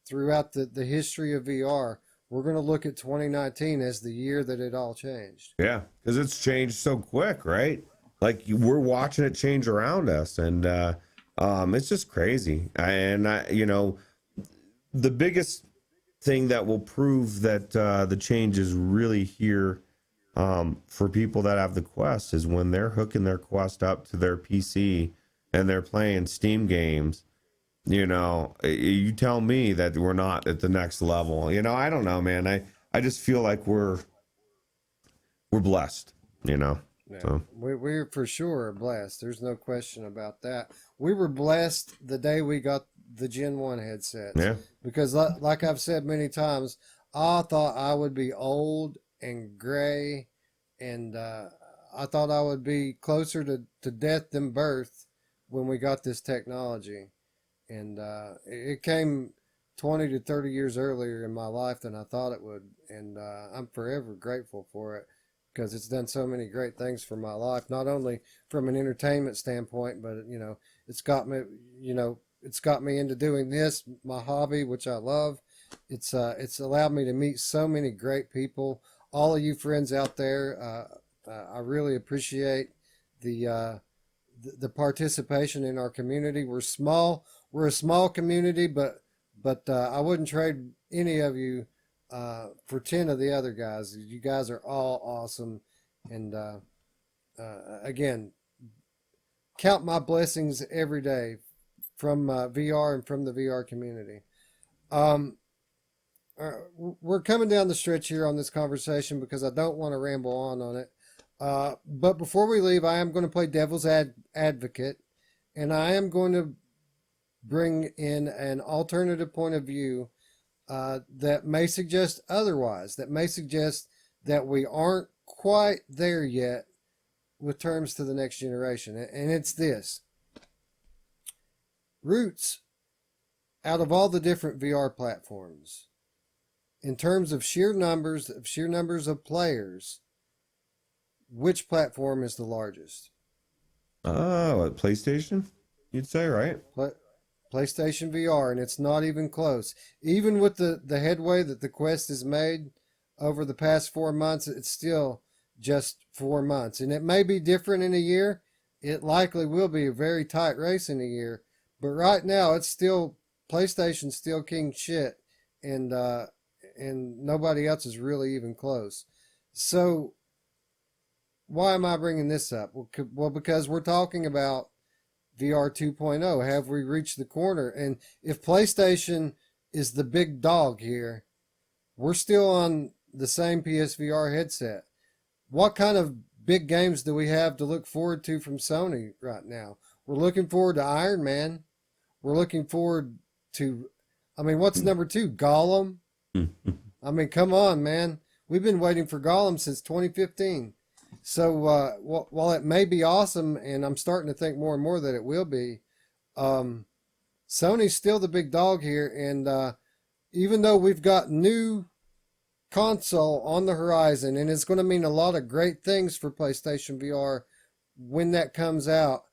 [SPEAKER 1] throughout the history of VR, we're going to look at 2019 as the year that it all changed.
[SPEAKER 2] Yeah, because it's changed so quick, right? Like we're watching it change around us, and it's just crazy. The biggest thing that will prove that the change is really here for people that have the Quest is when they're hooking their Quest up to their PC and they're playing Steam games. You tell me that we're not at the next level. I don't know, man. I just feel like we're blessed.
[SPEAKER 1] Yeah.
[SPEAKER 2] So
[SPEAKER 1] We're for sure blessed. There's no question about that. We were blessed the day we got the Gen 1 headsets.
[SPEAKER 2] Yeah.
[SPEAKER 1] Because like I've said many times, I thought I would be old and gray, and I thought I would be closer to death than birth when we got this technology. And it came 20 to 30 years earlier in my life than I thought it would. And I'm forever grateful for it because it's done so many great things for my life, not only from an entertainment standpoint, but, it's got me into doing this, my hobby, which I love. It's allowed me to meet so many great people. All of you friends out there, I really appreciate the participation in our community. We're a small community, but I wouldn't trade any of you for 10 of the other guys. You guys are all awesome, and again, count my blessings every day from VR and from the VR community. We're coming down the stretch here on this conversation because I don't want to ramble on it. But before we leave, I am going to play devil's advocate, and I am going to bring in an alternative point of view that may suggest otherwise, that may suggest that we aren't quite there yet with terms to the next generation. And it's this. Ruuts, out of all the different VR platforms, in terms of sheer numbers of players, which platform is the largest?
[SPEAKER 2] PlayStation, you'd say, right?
[SPEAKER 1] PlayStation VR, and it's not even close. Even with the headway that the Quest has made over the past 4 months, it's still just 4 months. And it may be different in a year. It likely will be a very tight race in a year. But right now, it's still, PlayStation's still king shit. And nobody else is really even close. So, why am I bringing this up? Well, because we're talking about VR 2.0. Have we reached the corner? And if PlayStation is the big dog here, we're still on the same PSVR headset. What kind of big games do we have to look forward to from Sony right now? We're looking forward to Iron Man. We're looking forward to, what's number 2? Gollum? Come on, man. We've been waiting for Gollum since 2015. So while it may be awesome, and I'm starting to think more and more that it will be, Sony's still the big dog here. And even though we've got new console on the horizon, and it's going to mean a lot of great things for PlayStation VR when that comes out.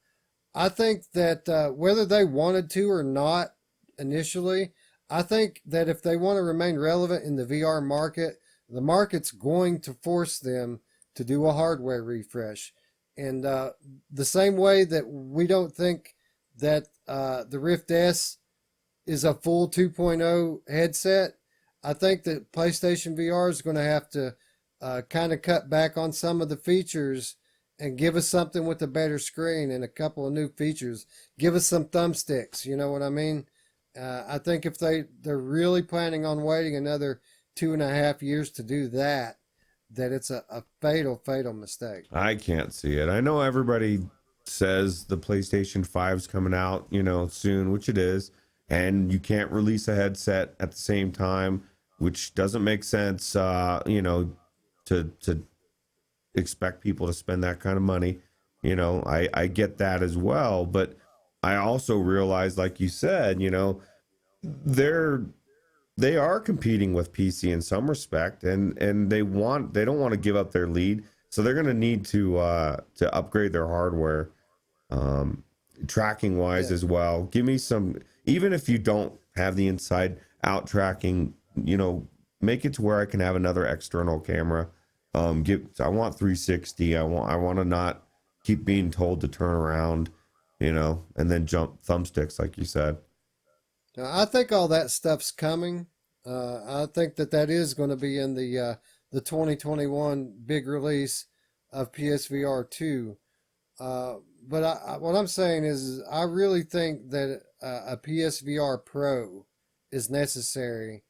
[SPEAKER 1] I think that whether they wanted to or not initially, I think that if they want to remain relevant in the VR market, the market's going to force them to do a hardware refresh. And the same way that we don't think that the Rift S is a full 2.0 headset, I think that PlayStation VR is going to have to kind of cut back on some of the features and give us something with a better screen and a couple of new features. Give us some thumbsticks, you know what I mean? I think if they're really planning on waiting another 2.5 years to do that, that it's a fatal mistake.
[SPEAKER 2] I can't see it. I know everybody says the PlayStation 5's coming out, soon, which it is, and you can't release a headset at the same time, which doesn't make sense, to expect people to spend that kind of money. I get that as well, but I also realize, like you said, they are competing with PC in some respect, and they don't want to give up their lead, so they're going to need to upgrade their hardware, tracking wise as well. Give me some, even if you don't have the inside out tracking, make it to where I can have another external camera. I want 360. I want to not keep being told to turn around, and then jump thumbsticks like you said.
[SPEAKER 1] Now, I think all that stuff's coming. I think that is going to be in the 2021 big release of PSVR 2. But what I'm saying is I really think that a PSVR Pro is necessary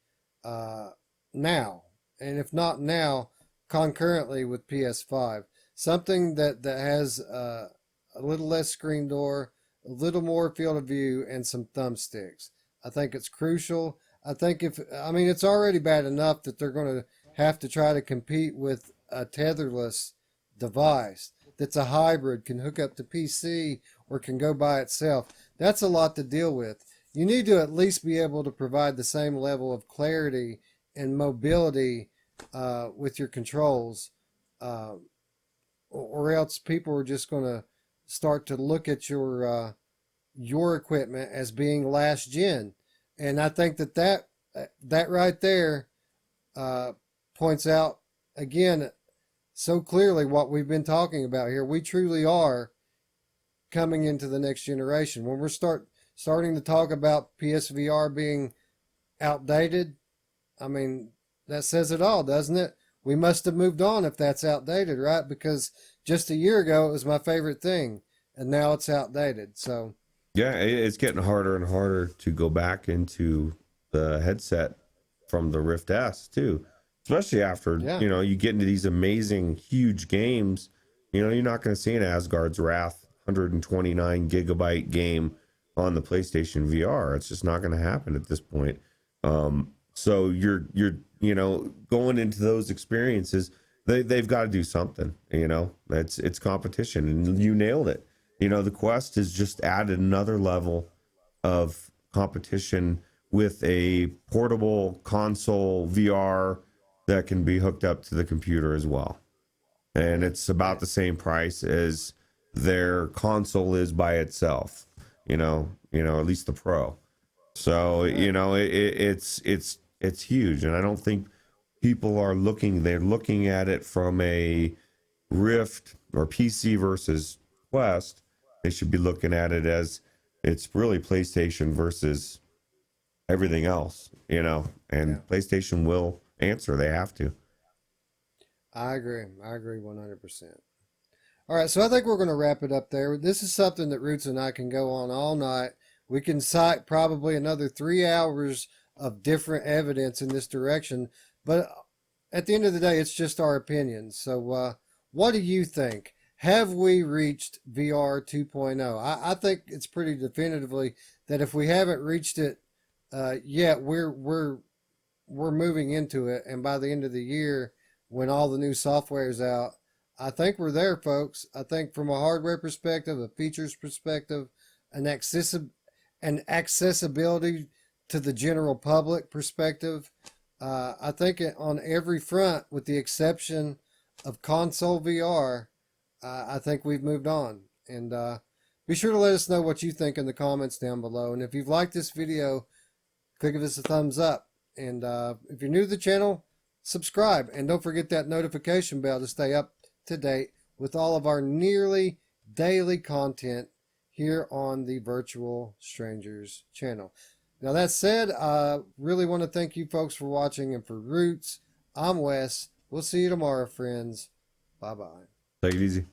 [SPEAKER 1] now. And if not now, concurrently with PS5. Something that has a little less screen door, a little more field of view, and some thumbsticks. I think it's crucial. It's already bad enough that they're going to have to try to compete with a tetherless device that's a hybrid, can hook up to PC or can go by itself. That's a lot to deal with. You need to at least be able to provide the same level of clarity and mobility with your controls, or else people are just going to start to look at your equipment as being last gen. And I think that right there points out again so clearly what we've been talking about here. We truly are coming into the next generation. When we're starting to talk about PSVR being outdated, that says it all, doesn't it? We must have moved on if that's outdated, right? Because just a year ago it was my favorite thing, and now it's outdated. So
[SPEAKER 2] yeah, it's getting harder and harder to go back into the headset from the Rift S too, especially after you get into these amazing huge games. You're not going to see an Asgard's Wrath 129 gigabyte game on the PlayStation VR. It's just not going to happen at this point. So you're going into those experiences, they've got to do something. It's competition, and you nailed it. The Quest has just added another level of competition with a portable console VR that can be hooked up to the computer as well. And it's about the same price as their console is by itself, at least the Pro. So, it's huge. And I don't think people are they're looking at it from a Rift or PC versus Quest. They should be looking at it as it's really PlayStation versus everything else, PlayStation will answer. They have to.
[SPEAKER 1] I agree 100%. All right, so I think we're going to wrap it up there. This is something that Ruuts and I can go on all night. We can cite probably another 3 hours of different evidence in this direction, but at the end of the day, it's just our opinions. So what do you think? Have we reached VR 2.0? I think it's pretty definitively that if we haven't reached it yet, we're moving into it, and by the end of the year, when all the new software is out, I think we're there, folks. I think from a hardware perspective, a features perspective, an accessibility to the general public perspective, I think on every front, with the exception of console VR, I think we've moved on. And be sure to let us know what you think in the comments down below. And if you've liked this video, give us a thumbs up. And if you're new to the channel, subscribe. And don't forget that notification bell to stay up to date with all of our nearly daily content here on the Virtual Strangers channel. Now, that said, I really want to thank you folks for watching. And for Ruuts, I'm Wes. We'll see you tomorrow, friends. Bye-bye.
[SPEAKER 2] Take it easy.